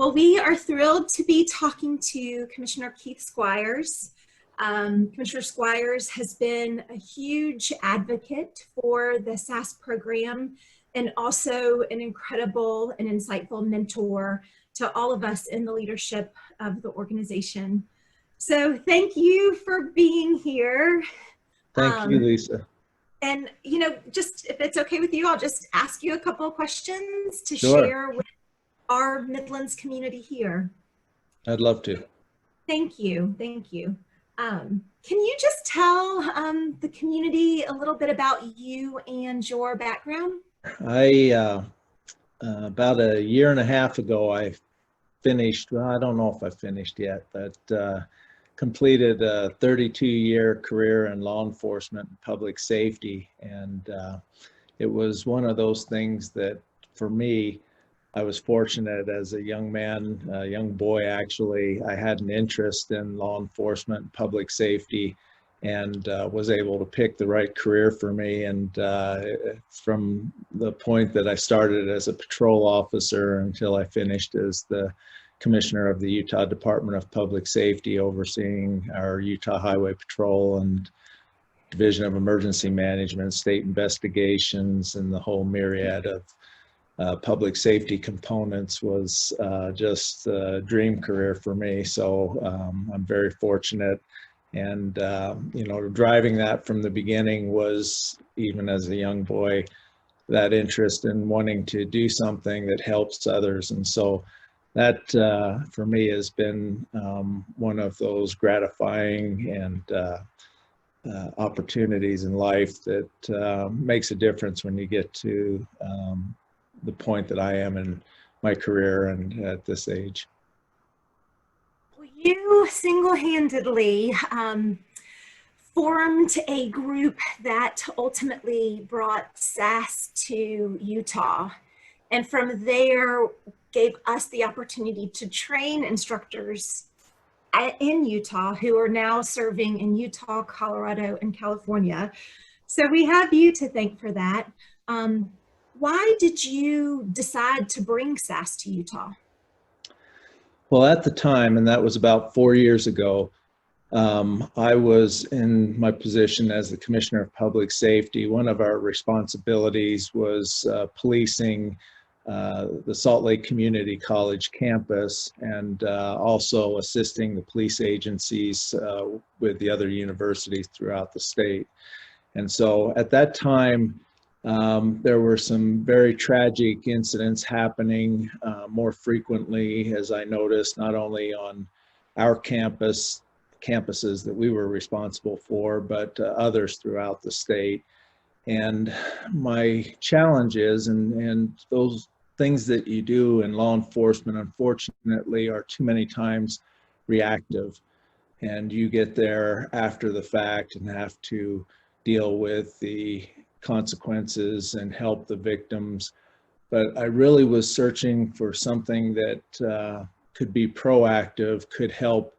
Well, we are thrilled to be talking to Commissioner Keith Squires. Commissioner Squires has been a huge advocate for the SASS program and also an incredible and insightful mentor to all of us in the leadership of the organization. So thank you for being here. Thank you, Lisa. And, just if it's okay with you, I'll just ask you a couple of questions to Sure. share with our Midlands community here. I'd love to. Thank you. Thank you. Can you just tell the community a little bit about you and your background? About a year and a half ago, I finished, well, I don't know if I finished yet, but completed a 32-year career in law enforcement and public safety. And it was one of those things that, for me, I was fortunate as a young man, a young boy actually. I had an interest in law enforcement and public safety, and was able to pick the right career for me. And from the point that I started as a patrol officer until I finished as the commissioner of the Utah Department of Public Safety, overseeing our Utah Highway Patrol and Division of Emergency Management, state investigations, and the whole myriad of public safety components, was just a dream career for me. So I'm very fortunate. And, driving that from the beginning was, even as a young boy, that interest in wanting to do something that helps others. And so that, for me, has been one of those gratifying and opportunities in life that makes a difference when you get to the point that I am in my career and at this age. Well, you single-handedly formed a group that ultimately brought SASS to Utah, and from there gave us the opportunity to train instructors in Utah who are now serving in Utah, Colorado, and California. So we have you to thank for that. Why did you decide to bring SASS to Utah? Well, at the time, and that was about 4 years ago, I was in my position as the Commissioner of Public Safety. One of our responsibilities was policing the Salt Lake Community College campus, and also assisting the police agencies with the other universities throughout the state. And so at that time, there were some very tragic incidents happening more frequently, as I noticed, not only on our campuses that we were responsible for, but others throughout the state. And my challenge is, and those things that you do in law enforcement, unfortunately, are too many times reactive. And you get there after the fact and have to deal with the consequences and help the victims. But I really was searching for something that could be proactive, could help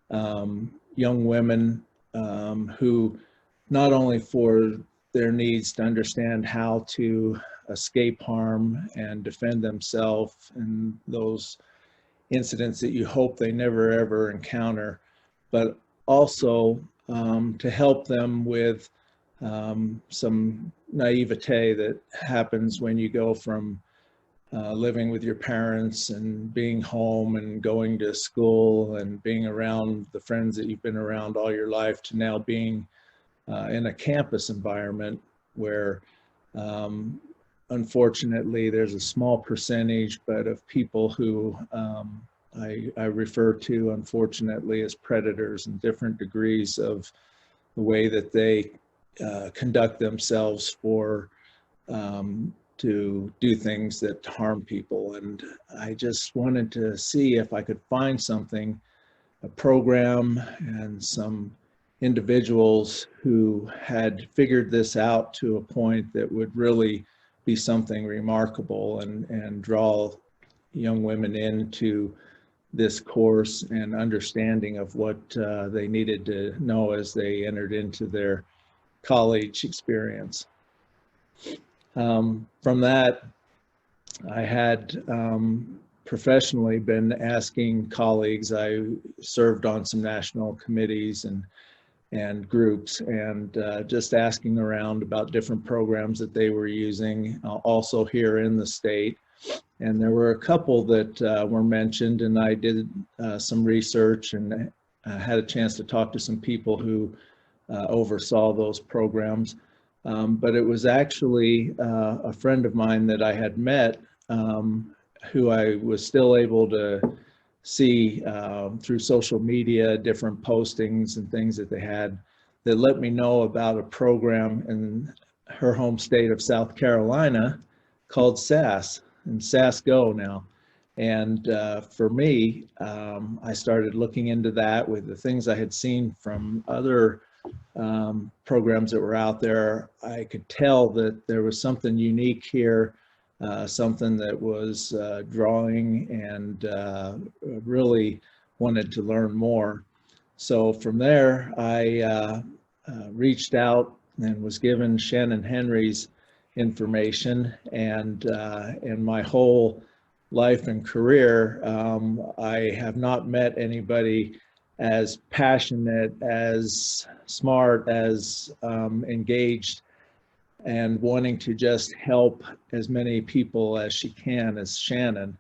young women who, not only for their needs to understand how to escape harm and defend themselves in those incidents that you hope they never ever encounter, but also to help them with some naivete that happens when you go from living with your parents and being home and going to school and being around the friends that you've been around all your life, to now being in a campus environment where unfortunately there's a small percentage, but of people who I refer to, unfortunately, as predators, in different degrees of the way that they conduct themselves for to do things that harm people. And I just wanted to see if I could find something, a program and some individuals who had figured this out to a point that would really be something remarkable, and draw young women into this course and understanding of what they needed to know as they entered into their college experience. From that, I had professionally been asking colleagues. I served on some national committees and groups, and just asking around about different programs that they were using, also here in the state. And there were a couple that were mentioned, and I did some research and had a chance to talk to some people who oversaw those programs. But it was actually a friend of mine that I had met, who I was still able to see through social media, different postings and things that they had, that let me know about a program in her home state of South Carolina called SASS, and SASS Go now. And for me, I started looking into that with the things I had seen from other programs that were out there. I could tell that there was something unique here, something that was drawing, and really wanted to learn more. So from there, I reached out and was given Shannon Henry's information, and in my whole life and career, I have not met anybody as passionate, as smart, as engaged, and wanting to just help as many people as she can as Shannon.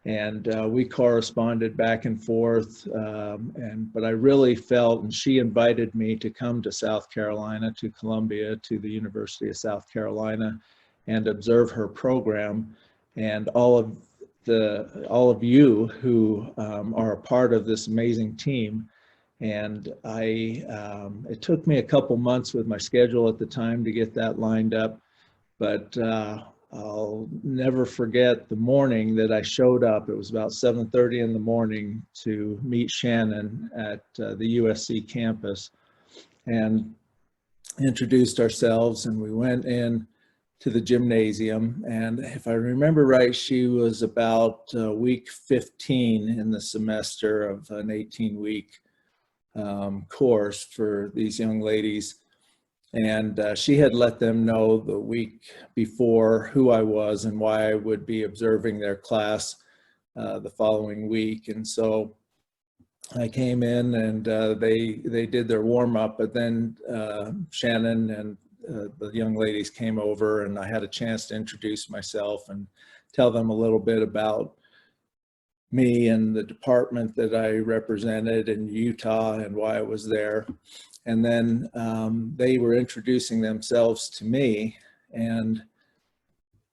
And we corresponded back and forth, but I really felt, and she invited me to come to South Carolina, to Columbia, to the University of South Carolina, and observe her program. And all of you who are a part of this amazing team. And it took me a couple months with my schedule at the time to get that lined up, but I'll never forget the morning that I showed up. It was about 7:30 in the morning to meet Shannon at the USC campus, and introduced ourselves, and we went in to the gymnasium. And if I remember right, she was about week 15 in the semester of an 18-week course for these young ladies. And she had let them know the week before who I was and why I would be observing their class the following week. And so I came in, and they did their warm up, but then Shannon and the young ladies came over, and I had a chance to introduce myself and tell them a little bit about me and the department that I represented in Utah and why I was there. And then they were introducing themselves to me, and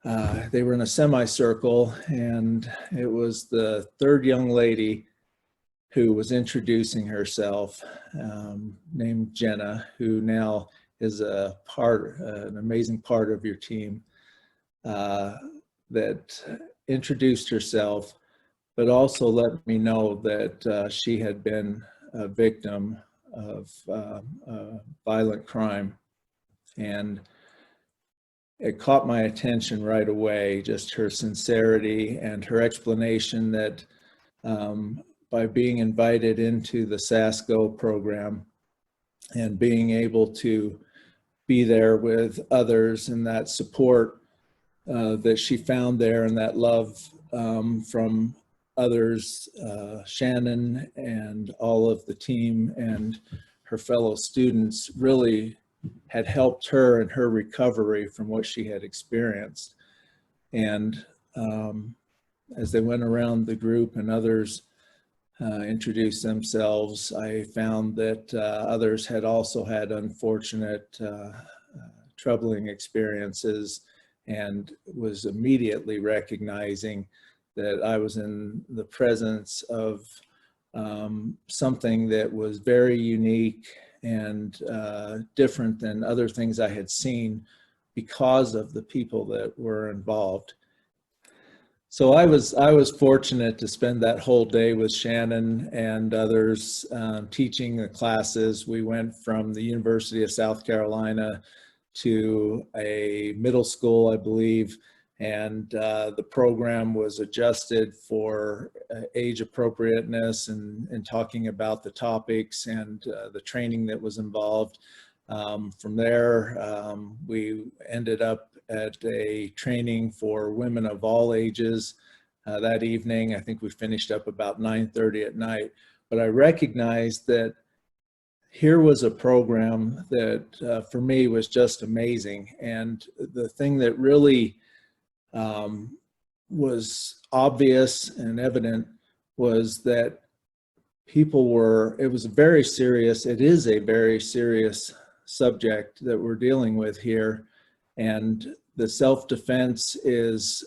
they were in a semicircle, and it was the third young lady who was introducing herself, named Jenna, who now is an amazing part of your team, that introduced herself, but also let me know that she had been a victim of violent crime. And it caught my attention right away, just her sincerity and her explanation that by being invited into the SASS Go program and being able to be there with others, and that support that she found there, and that love from others, Shannon and all of the team and her fellow students, really had helped her in her recovery from what she had experienced. And as they went around the group and others introduced themselves, I found that others had also had unfortunate, troubling experiences, and was immediately recognizing that I was in the presence of something that was very unique and different than other things I had seen because of the people that were involved. So I was fortunate to spend that whole day with Shannon and others teaching the classes. We went from the University of South Carolina to a middle school, I believe, and the program was adjusted for age appropriateness and talking about the topics and the training that was involved. From there, we ended up at a training for women of all ages, that evening. I think we finished up about 9:30 at night. But I recognized that here was a program that for me was just amazing. And the thing that really was obvious and evident was that people were, it was a very serious, it is a very serious subject that we're dealing with here. And the self-defense is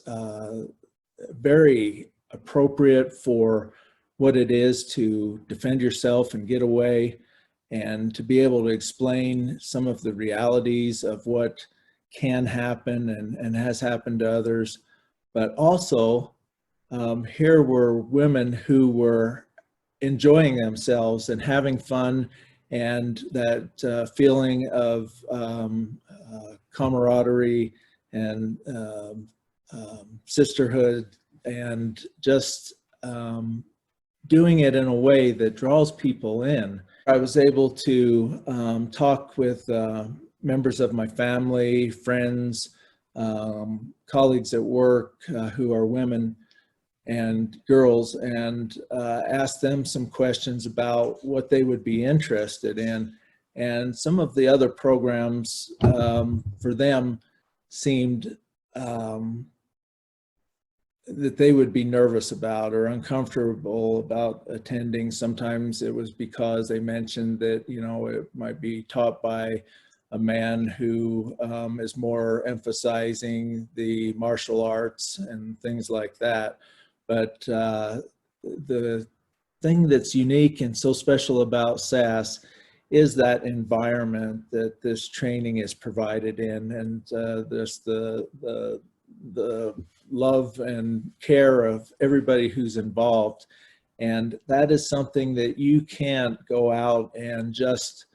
very appropriate for what it is to defend yourself and get away, and to be able to explain some of the realities of what can happen and has happened to others. But also, here were women who were enjoying themselves and having fun, and that feeling of camaraderie and sisterhood, and just doing it in a way that draws people in. I was able to talk with members of my family, friends, colleagues at work who are women and girls, and ask them some questions about what they would be interested in. And some of the other programs for them seemed that they would be nervous about or uncomfortable about attending. Sometimes it was because they mentioned that, you know, it might be taught by a man who is more emphasizing the martial arts and things like that. But the thing that's unique and so special about SASS is that environment that this training is provided in, and there's the love and care of everybody who's involved. And that is something that you can't go out and just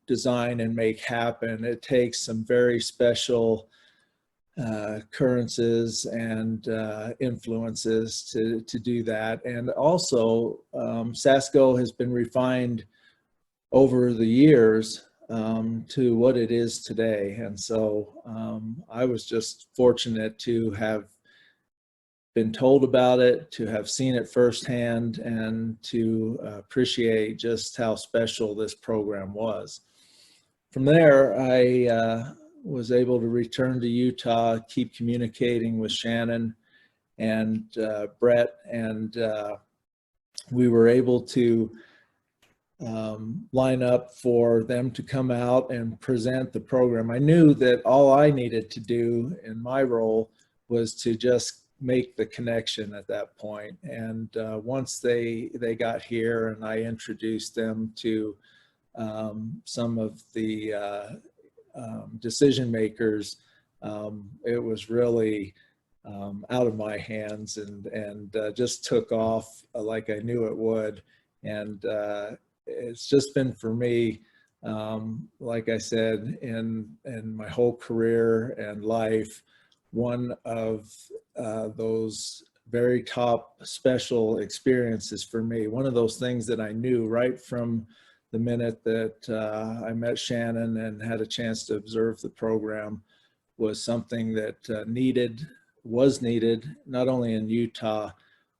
design and make happen. It takes some very special occurrences and influences to do that. And also, SASS Go has been refined over the years to what it is today. And so I was just fortunate to have been told about it, to have seen it firsthand, and to appreciate just how special this program was. From there, I was able to return to Utah, keep communicating with Shannon and Brett, and we were able to line up for them to come out and present the program. I knew that all I needed to do in my role was to just make the connection at that point. And once they got here and I introduced them to some of the decision makers, it was really out of my hands, and just took off like I knew it would. And it's just been, for me, like I said, in my whole career and life, one of those very top special experiences for me. One of those things that I knew right from the minute that I met Shannon and had a chance to observe the program was something that was needed, not only in Utah,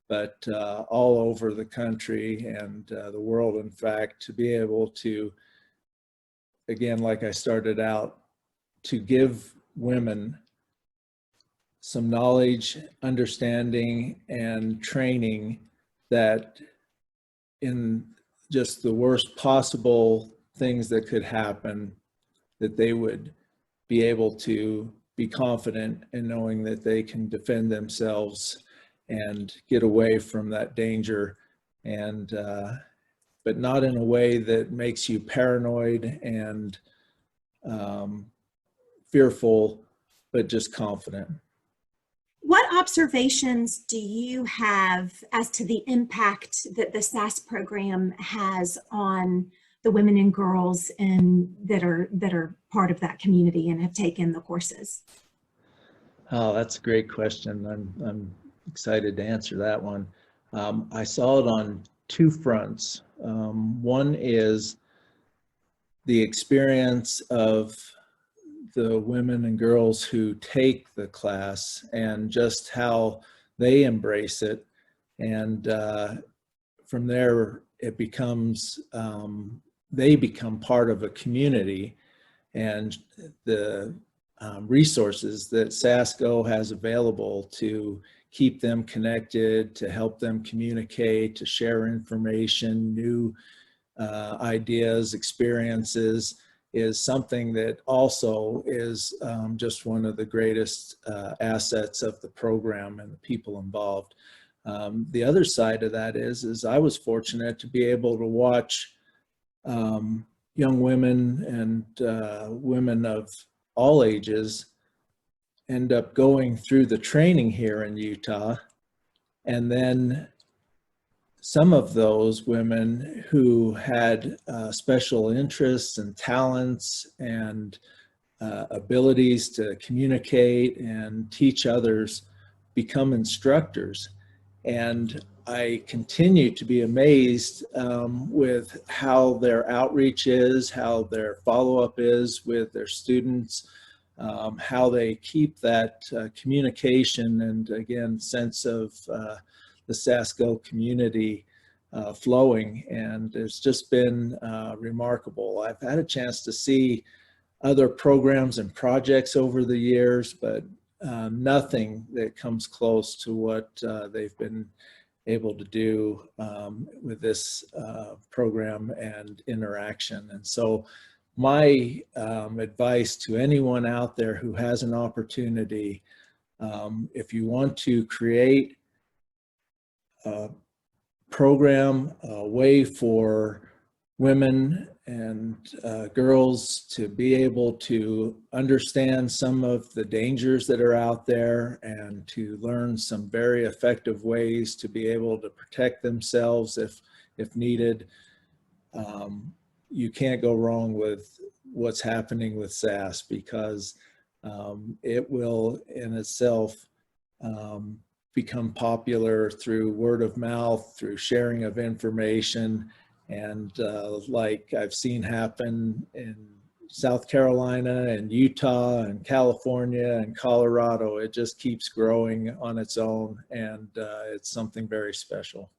but all over the country and the world, in fact, to be able to, again, like I started out, to give women some knowledge, understanding, and training that in just the worst possible things that could happen, that they would be able to be confident in knowing that they can defend themselves and get away from that danger, and but not in a way that makes you paranoid and fearful, but just confident. What observations do you have as to the impact that the SASS program has on the women and girls that are part of that community and have taken the courses? Oh, that's a great question. I'm excited to answer that one. I saw it on two fronts. One is the experience of the women and girls who take the class, and just how they embrace it. And from there, it becomes, they become part of a community. And the resources that SASS Go has available to keep them connected, to help them communicate, to share information, new ideas, experiences, is something that also is just one of the greatest assets of the program and the people involved. The other side of that is I was fortunate to be able to watch young women and women of all ages end up going through the training here in Utah. And then some of those women who had special interests and talents and abilities to communicate and teach others become instructors. And I continue to be amazed with how their outreach is, how their follow-up is with their students, how they keep that communication and, again, sense of the SASS Go community flowing. And it's just been remarkable. I've had a chance to see other programs and projects over the years, but nothing that comes close to what they've been able to do with this program and interaction. And so my advice to anyone out there who has an opportunity, if you want to create a program, a way for women and girls to be able to understand some of the dangers that are out there and to learn some very effective ways to be able to protect themselves if needed. You can't go wrong with what's happening with SASS, because it will in itself become popular through word of mouth, through sharing of information. And like I've seen happen in South Carolina and Utah and California and Colorado, it just keeps growing on its own, and it's something very special.